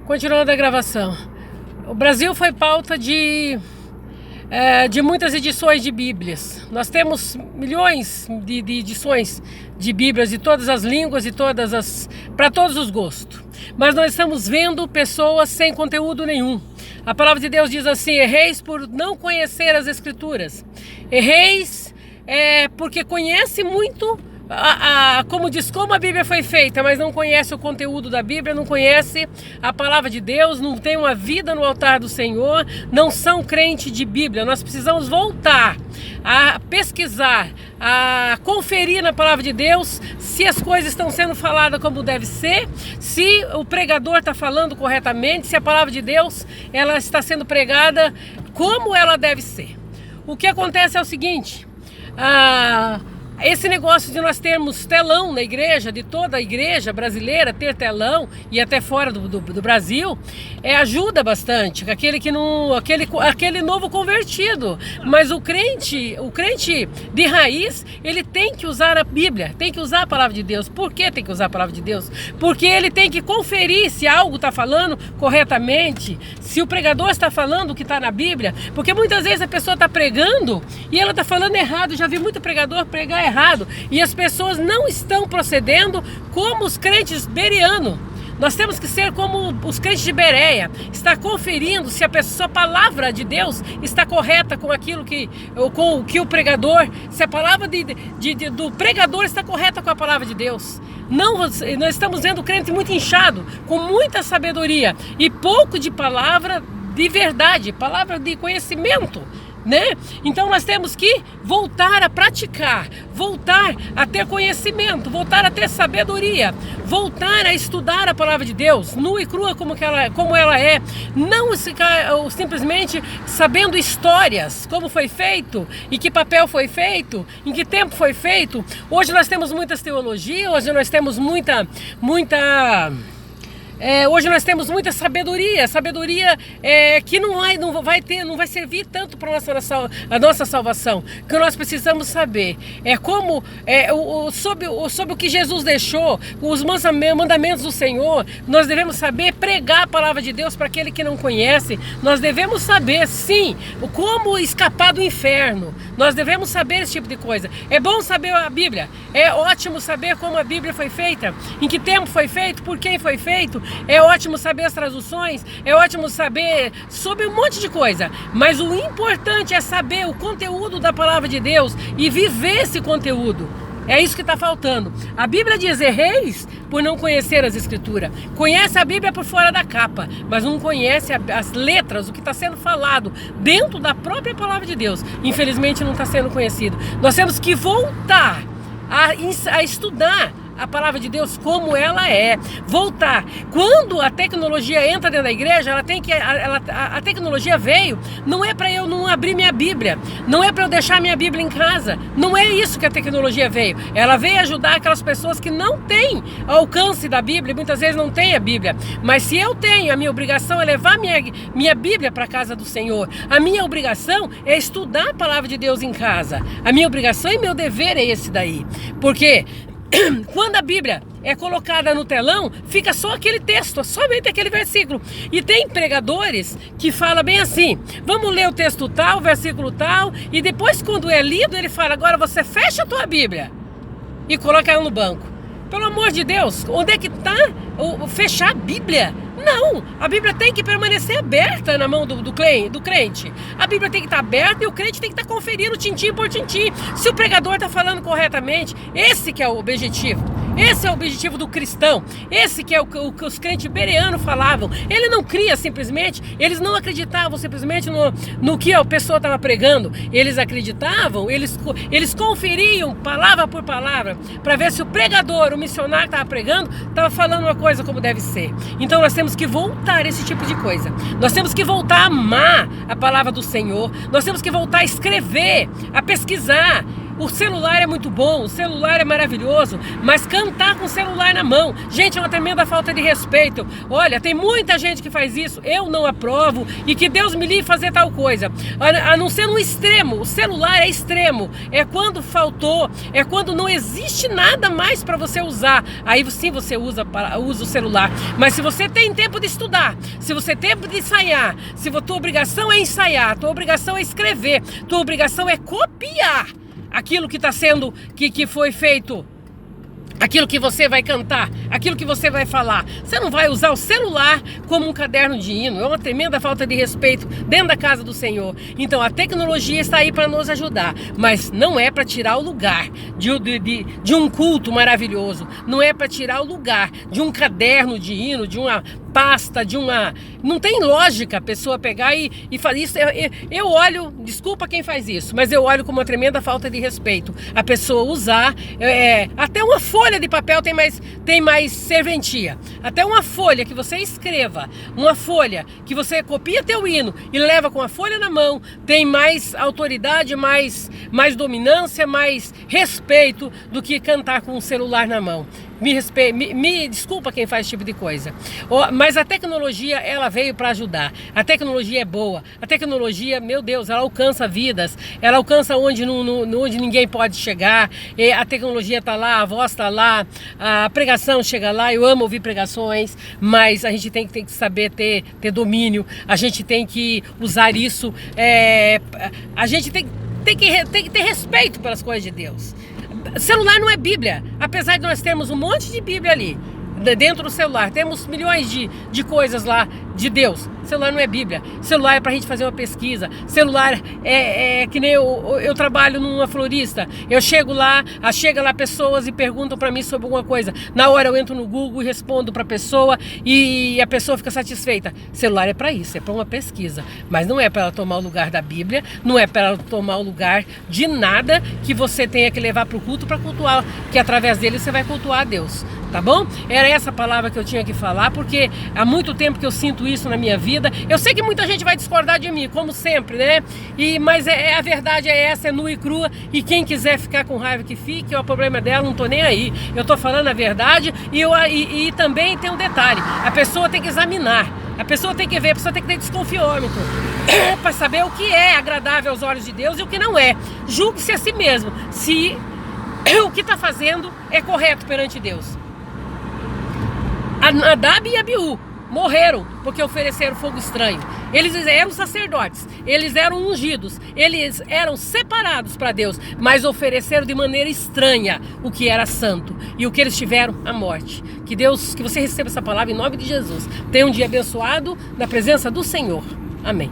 Continuando a gravação. O Brasil foi pauta de muitas edições de Bíblias. Nós temos milhões de edições de Bíblias de todas as línguas e para todos os gostos. Mas nós estamos vendo pessoas sem conteúdo nenhum. A palavra de Deus diz assim: erreis por não conhecer as Escrituras. Erreis porque conhece muito, como a Bíblia foi feita, mas não conhece o conteúdo da Bíblia, não conhece a palavra de Deus, não tem uma vida no altar do Senhor, não são crentes de Bíblia. Nós precisamos voltar a pesquisar, a conferir na palavra de Deus se as coisas estão sendo faladas como deve ser, se o pregador está falando corretamente, se a palavra de Deus ela está sendo pregada como ela deve ser. O que acontece é o seguinte: esse negócio de nós termos telão na igreja, de toda a igreja brasileira ter telão e até fora do Brasil, ajuda bastante aquele novo convertido. Mas o crente de raiz, ele tem que usar a Bíblia, tem que usar a palavra de Deus. Por que tem que usar a palavra de Deus? Porque ele tem que conferir se algo está falando corretamente, se o pregador está falando o que está na Bíblia. Porque muitas vezes a pessoa está pregando e ela está falando errado. Já vi muito pregador pregar errado e as pessoas não estão procedendo como os crentes bereanos. Nós temos que ser como os crentes de Bereia, estar conferindo se a palavra de Deus está correta com o que o pregador, se a palavra do pregador está correta com a palavra de Deus. Não, nós estamos vendo o crente muito inchado, com muita sabedoria e pouco de palavra de verdade, palavra de conhecimento, né? Então nós temos que voltar a praticar, voltar a ter conhecimento, voltar a ter sabedoria, voltar a estudar a palavra de Deus, nua e crua como ela é, não ficar simplesmente sabendo histórias, como foi feito, em que papel foi feito, em que tempo foi feito. Hoje nós temos muitas teologias, hoje nós temos muita sabedoria que não vai servir tanto para a nossa salvação. O que nós precisamos saber sobre o que Jesus deixou, os mandamentos do Senhor. Nós devemos saber pregar a palavra de Deus para aquele que não conhece. Nós devemos saber, sim, como escapar do inferno. Nós devemos saber esse tipo de coisa. É bom saber a Bíblia, é ótimo saber como a Bíblia foi feita, em que tempo foi feito, por quem foi feito. É ótimo saber as traduções, é ótimo saber sobre um monte de coisa, mas o importante é saber o conteúdo da palavra de Deus e viver esse conteúdo. É isso que está faltando. A Bíblia diz: erreis por não conhecer as Escrituras. Conhece a Bíblia por fora da capa, mas não conhece as letras, o que está sendo falado dentro da própria palavra de Deus. Infelizmente não está sendo conhecido. Nós temos que voltar a estudar a palavra de Deus como ela é, voltar. Quando a tecnologia entra dentro da igreja, a tecnologia veio, não é para eu não abrir minha Bíblia, não é para eu deixar minha Bíblia em casa, não é isso que a tecnologia veio. Ela veio ajudar aquelas pessoas que não têm alcance da Bíblia, muitas vezes não têm a Bíblia, mas se eu tenho, a minha obrigação é levar minha Bíblia para a casa do Senhor. A minha obrigação é estudar a palavra de Deus em casa. A minha obrigação e meu dever é esse daí, porque quando a Bíblia é colocada no telão, fica só aquele texto, somente aquele versículo. E tem pregadores que falam bem assim: vamos ler o texto tal, versículo tal, e depois quando é lido ele fala: agora você fecha a tua Bíblia e coloca ela no banco. Pelo amor de Deus, onde é que está fechar a Bíblia? Não, a Bíblia tem que permanecer aberta na mão do crente. A Bíblia tem que estar aberta e o crente tem que estar conferindo tintim por tintim se o pregador está falando corretamente. Esse que é o objetivo. Esse é o objetivo do cristão. Esse que é o que os crentes bereanos falavam. Ele não cria simplesmente, eles não acreditavam simplesmente no que a pessoa estava pregando. Eles acreditavam, eles conferiam palavra por palavra para ver se o pregador, o missionário que estava pregando, estava falando uma coisa como deve ser. Então nós temos que voltar a esse tipo de coisa. Nós temos que voltar a amar a palavra do Senhor. Nós temos que voltar a escrever, a pesquisar. O celular é muito bom, o celular é maravilhoso, mas cantar com o celular na mão, gente, é uma tremenda falta de respeito. Olha, tem muita gente que faz isso, eu não aprovo, e que Deus me livre fazer tal coisa, a não ser no extremo. O celular é extremo, é quando faltou, é quando não existe nada mais para você usar, aí sim você usa o celular. Mas se você tem tempo de estudar, se você tem tempo de ensaiar, se a tua obrigação é ensaiar, tua obrigação é escrever, tua obrigação é copiar aquilo que está sendo, que foi feito, aquilo que você vai cantar, aquilo que você vai falar. Você não vai usar o celular como um caderno de hino. É uma tremenda falta de respeito dentro da casa do Senhor. Então a tecnologia está aí para nos ajudar, mas não é para tirar o lugar de um culto maravilhoso. Não é para tirar o lugar de um caderno de hino, de uma pasta, de uma... Não tem lógica a pessoa pegar e fazer isso. Eu olho, desculpa quem faz isso, mas eu olho como uma tremenda falta de respeito. A pessoa usar até uma folha de papel tem mais serventia. Até uma folha que você escreva, uma folha que você copia teu hino e leva com a folha na mão, tem mais autoridade, mais dominância, mais respeito do que cantar com o celular na mão. Me desculpa quem faz esse tipo de coisa. Mas a tecnologia, ela veio para ajudar. A tecnologia é boa. A tecnologia, meu Deus, ela alcança vidas. Ela alcança onde ninguém pode chegar. E a tecnologia está lá, a voz está lá, a pregação chega lá. Eu amo ouvir pregações, mas a gente tem que saber ter domínio. A gente tem que usar isso. A gente tem que ter respeito pelas coisas de Deus. Celular não é Bíblia, apesar de nós termos um monte de Bíblia ali dentro do celular, temos milhões de coisas lá de Deus. Celular não é Bíblia, celular é pra gente fazer uma pesquisa, celular é que nem eu trabalho numa florista, eu chego lá, chega lá pessoas e perguntam pra mim sobre alguma coisa, na hora eu entro no Google e respondo pra pessoa e a pessoa fica satisfeita. Celular é pra isso, é pra uma pesquisa, mas não é pra ela tomar o lugar da Bíblia, não é pra ela tomar o lugar de nada que você tenha que levar pro culto pra cultuar, que através dele você vai cultuar a Deus. Tá bom? Era essa palavra que eu tinha que falar, porque há muito tempo que eu sinto isso na minha vida. Eu sei que muita gente vai discordar de mim, como sempre, né? Mas a verdade é essa, é nua e crua. E quem quiser ficar com raiva que fique, é o problema dela, não tô nem aí. Eu tô falando a verdade e também tem um detalhe. A pessoa tem que examinar. A pessoa tem que ver, a pessoa tem que ter desconfiômetro para saber o que é agradável aos olhos de Deus e o que não é. Julgue-se a si mesmo, se o que está fazendo é correto perante Deus. Nadab e Abiú morreram porque ofereceram fogo estranho. Eles eram sacerdotes, eles eram ungidos, eles eram separados para Deus, mas ofereceram de maneira estranha o que era santo. E o que eles tiveram? A morte. Que você receba essa palavra em nome de Jesus. Tenha um dia abençoado na presença do Senhor. Amém.